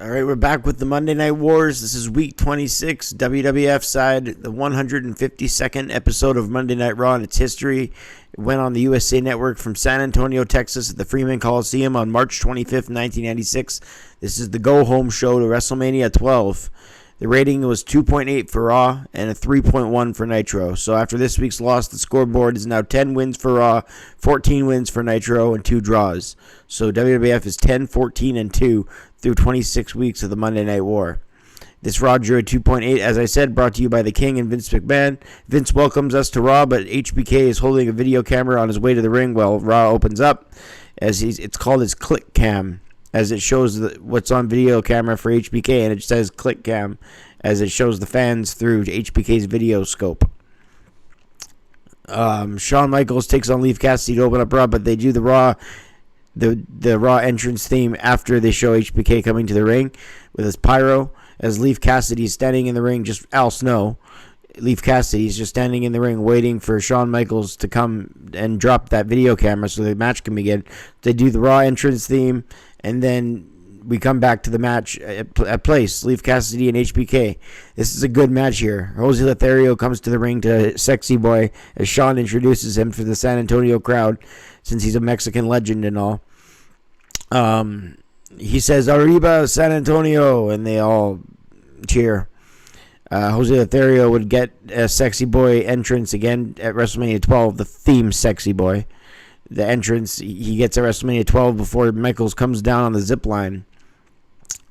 All right, we're back with the Monday Night Wars. This is week 26, WWF side, the 152nd episode of Monday Night Raw in its history. It went on the USA Network from San Antonio, Texas at the Freeman Coliseum on March 25th, 1996. This is the go-home show to WrestleMania 12. The rating was 2.8 for Raw and a 3.1 for Nitro. So after this week's loss, the scoreboard is now 10 wins for Raw, 14 wins for Nitro, and 2 draws. So WWF is 10, 14, and 2 through 26 weeks of the Monday Night War. This Raw drew a 2.8, as I said, brought to you by the King and Vince McMahon. Vince welcomes us to Raw, but HBK is holding a video camera on his way to the ring while Raw opens up. It's called his click cam, as it shows what's on video camera for HBK, and it says click cam, as it shows the fans through HBK's video scope. Shawn Michaels takes on Leif Cassidy to open up Raw, but they do the Raw entrance theme after they show HBK coming to the ring with his pyro, as Leif Cassidy is standing in the ring, just Al Snow. Leif Cassidy is just standing in the ring waiting for Shawn Michaels to come and drop that video camera so the match can begin. They do the Raw entrance theme, and then we come back to the match at place, Leif Cassidy and HBK. This is a good match here. Jose Lothario comes to the ring to Sexy Boy as Shawn introduces him for the San Antonio crowd, since he's a Mexican legend and all. He says, "Arriba, San Antonio," and they all cheer. Jose Lothario would get a Sexy Boy entrance again at WrestleMania 12, the theme Sexy Boy. The entrance he gets at WrestleMania 12 before Michaels comes down on the zip line.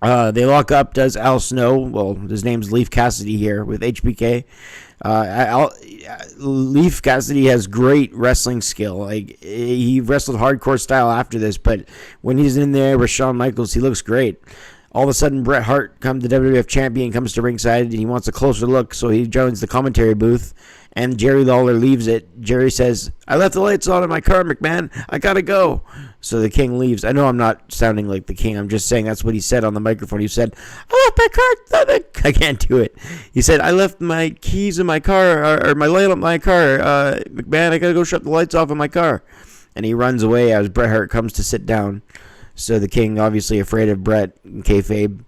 They lock up, does Al Snow. Well, his name's Leif Cassidy here with HBK. Leif Cassidy has great wrestling skill. Like, he wrestled hardcore style after this, but when he's in there with Shawn Michaels, he looks great. All of a sudden, Bret Hart, the WWF champion, comes to ringside, and he wants a closer look, so he joins the commentary booth, and Jerry Lawler leaves it. Jerry says, "I left the lights on in my car, McMahon. I gotta go." So the King leaves. I know I'm not sounding like the King. I'm just saying that's what he said on the microphone. He said, "I left my car." I can't do it. He said, "I left my keys in my car, or my light on my car. McMahon, I gotta go shut the lights off in my car." And he runs away as Bret Hart comes to sit down. So the King, obviously afraid of Bret and kayfabe,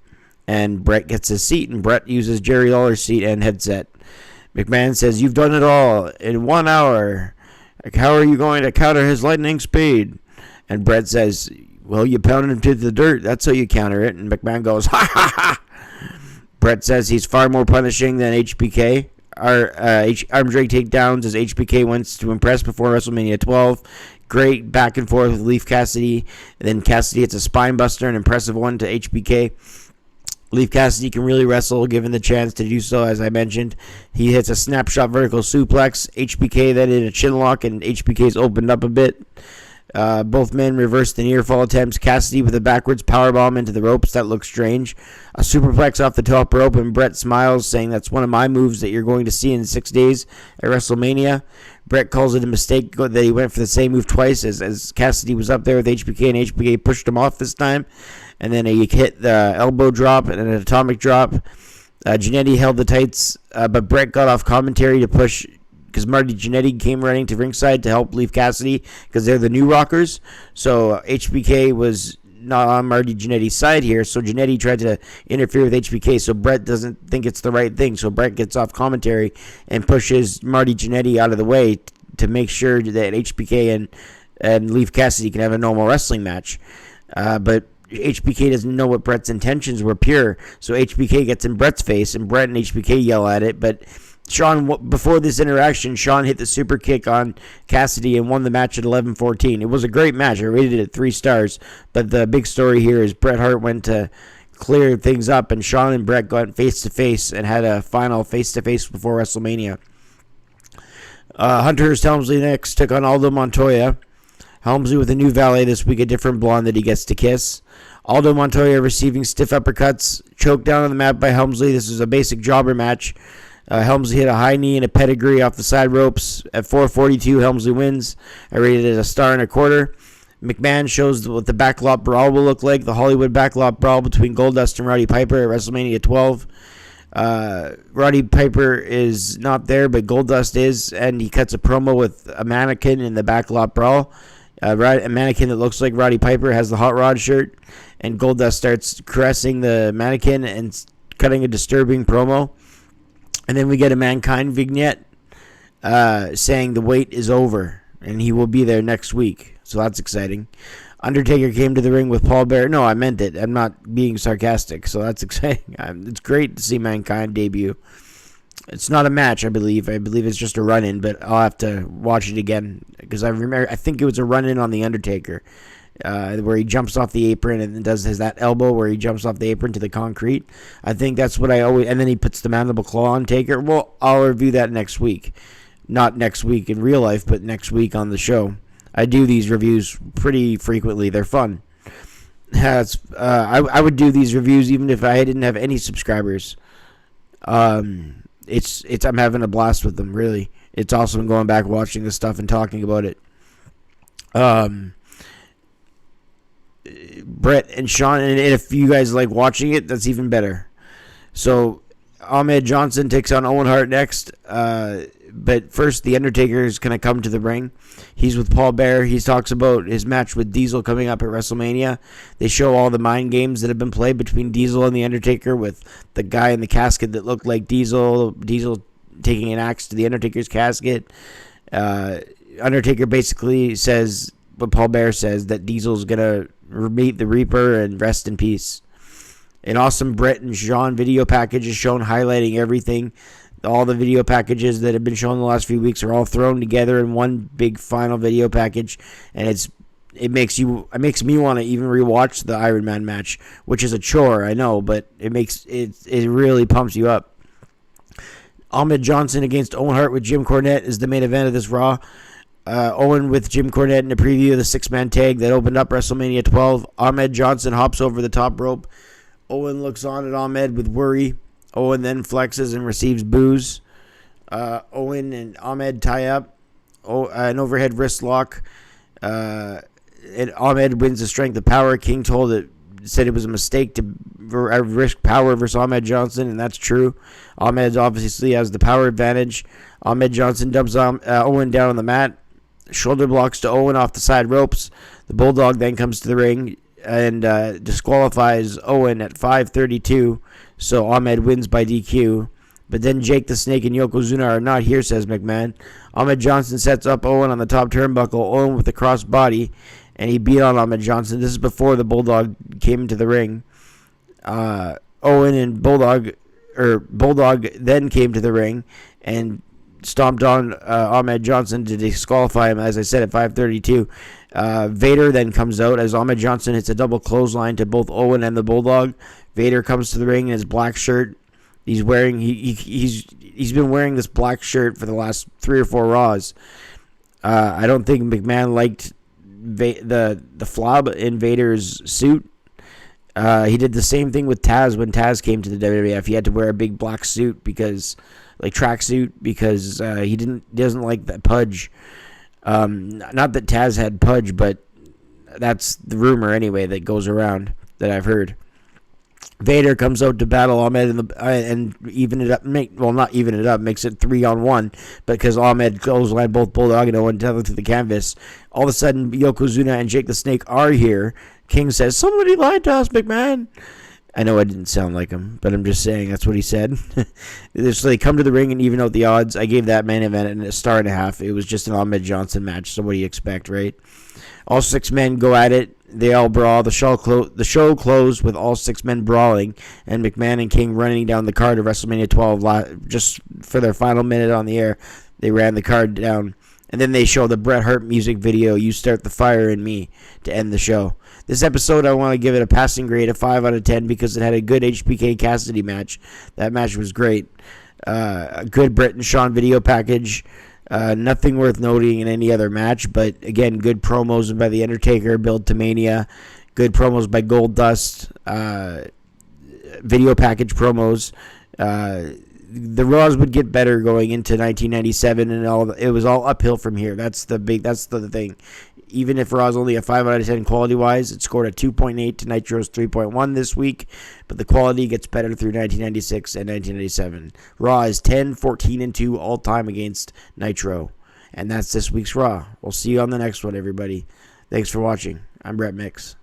and Bret gets his seat, and Bret uses Jerry Lawler's seat and headset. McMahon says, "You've done it all in 1 hour. How are you going to counter his lightning speed?" And Bret says, "Well, you pounded him to the dirt. That's how you counter it." And McMahon goes, "Ha ha ha." Bret says he's far more punishing than HBK. Arm drag takedowns as HBK wants to impress before WrestleMania 12. Great back and forth with Leif Cassidy. And then Cassidy hits a spine buster, an impressive one to HBK. Leif Cassidy can really wrestle given the chance to do so, as I mentioned. He hits a snapshot vertical suplex. HBK then did a chin lock, and HBK's opened up a bit. Both men reversed the near fall attempts. Cassidy with a backwards powerbomb into the ropes. That looks strange. A superplex off the top rope, and Bret smiles, saying that's one of my moves that you're going to see in 6 days at WrestleMania. Bret calls it a mistake that he went for the same move twice as Cassidy was up there with HBK, and HBK pushed him off this time. And then he hit the elbow drop and an atomic drop. Jannetty held the tights, but Bret got off commentary to push, because Marty Jannetty came running to ringside to help Leif Cassidy, because they're the new Rockers. So HBK was not on Marty Jannetty's side here, so Jannetty tried to interfere with HBK, so Bret doesn't think it's the right thing. So Bret gets off commentary and pushes Marty Jannetty out of the way to make sure that HBK and Leif Cassidy can have a normal wrestling match. But HBK doesn't know what Bret's intentions were pure, so HBK gets in Bret's face, and Bret and HBK yell at it, but before this interaction, Shawn hit the super kick on Cassidy and won the match at 11-14. It was a great match. I rated it at 3 stars. But the big story here is Bret Hart went to clear things up, and Shawn and Bret got face-to-face and had a final face-to-face before WrestleMania. Hunter Hearst Helmsley next took on Aldo Montoya. Helmsley with a new valet this week, a different blonde that he gets to kiss. Aldo Montoya receiving stiff uppercuts, choked down on the mat by Helmsley. This is a basic jobber match. Helmsley hit a high knee and a pedigree off the side ropes. At 4:42, Helmsley wins. I rated it a 1.25 stars. McMahon shows what the backlot brawl will look like. The Hollywood backlot brawl between Goldust and Roddy Piper at WrestleMania 12. Roddy Piper is not there, but Goldust is, and he cuts a promo with a mannequin in the backlot brawl. A mannequin that looks like Roddy Piper has the Hot Rod shirt, and Goldust starts caressing the mannequin and cutting a disturbing promo. And then we get a Mankind vignette saying the wait is over and he will be there next week. So that's exciting. Undertaker came to the ring with Paul Bearer. No, I meant it. I'm not being sarcastic. So that's exciting. It's great to see Mankind debut. It's not a match, I believe. I believe it's just a run-in, but I'll have to watch it again because I think it was a run-in on the Undertaker, where he jumps off the apron and has that elbow where he jumps off the apron to the concrete. I think that's what I always. And then he puts the mandible claw on Taker. Well, I'll review that next week, not next week in real life, but next week on the show. I do these reviews pretty frequently. They're fun. I would do these reviews even if I didn't have any subscribers. It's I'm having a blast with them, really. It's awesome going back watching this stuff and talking about it. Brett and Shawn, and if you guys like watching it, that's even better. So Ahmed Johnson takes on Owen Hart next. But first, The Undertaker is going to come to the ring. He's with Paul Bearer. He talks about his match with Diesel coming up at WrestleMania. They show all the mind games that have been played between Diesel and The Undertaker with the guy in the casket that looked like Diesel. Diesel taking an axe to The Undertaker's casket. Undertaker basically says what Paul Bearer says, that Diesel's going to meet the Reaper and rest in peace. An awesome Brett and Shawn video package is shown highlighting everything. All the video packages that have been shown the last few weeks are all thrown together in one big final video package, and it makes me want to even rewatch the Iron Man match, which is a chore, I know, but it really pumps you up. Ahmed Johnson against Owen Hart with Jim Cornette is the main event of this Raw. Owen with Jim Cornette in a preview of the six-man tag that opened up WrestleMania 12. Ahmed Johnson hops over the top rope. Owen looks on at Ahmed with worry. Owen then flexes and receives boos. Owen and Ahmed tie up. An overhead wrist lock. And Ahmed wins the strength of power. King said it was a mistake to risk power versus Ahmed Johnson, and that's true. Ahmed obviously has the power advantage. Ahmed Johnson dumps Owen down on the mat. Shoulder blocks to Owen off the side ropes. The Bulldog then comes to the ring and disqualifies Owen at 5:32. So Ahmed wins by DQ. But then Jake the Snake and Yokozuna are not here, says McMahon. Ahmed Johnson sets up Owen on the top turnbuckle. Owen with the cross body. And he beat on Ahmed Johnson. This is before the Bulldog came into the ring. Owen and Bulldog then came to the ring and stomped on Ahmed Johnson to disqualify him, as I said, at 5:32. Vader then comes out as Ahmed Johnson hits a double clothesline to both Owen and the Bulldog. Vader comes to the ring in his black shirt. He's been wearing this black shirt for the last 3 or 4 Raws. I don't think McMahon liked the flob in Vader's suit. He did the same thing with Taz when Taz came to the WWF. He had to wear a big black suit tracksuit because he doesn't like that pudge. Not that Taz had pudge, but that's the rumor anyway that goes around that I've heard. Vader comes out to battle Ahmed and even it up. Not even it up, makes it 3-on-1 because Ahmed clotheslined both Bulldog and Owen to the canvas. All of a sudden, Yokozuna and Jake the Snake are here. King says, "Somebody lied to us, McMahon." I know I didn't sound like him, but I'm just saying that's what he said. So they come to the ring and even out the odds. I gave that main event a 1.5 stars. It was just an Ahmed Johnson match, so what do you expect, right? All 6 men go at it. They all brawl. The show closed with all 6 men brawling, and McMahon and King running down the card of WrestleMania 12 just for their final minute on the air. They ran the card down. And then they show the Bret Hart music video, "You Start the Fire in Me," to end the show. This episode, I want to give it a passing grade of 5 out of 10 because it had a good HBK Cassidy match. That match was great. A good Bret and Shawn video package. Nothing worth noting in any other match, but again, good promos by The Undertaker, build to Mania. Good promos by Goldust. Video package promos. The Raws would get better going into 1997, and it was all uphill from here. That's the thing. Even if Raw's only a 5 out of 10 quality-wise, it scored a 2.8 to Nitro's 3.1 this week, but the quality gets better through 1996 and 1997. Raw is 10-14-2 all-time against Nitro, and that's this week's Raw. We'll see you on the next one, everybody. Thanks for watching. I'm Brett Mix.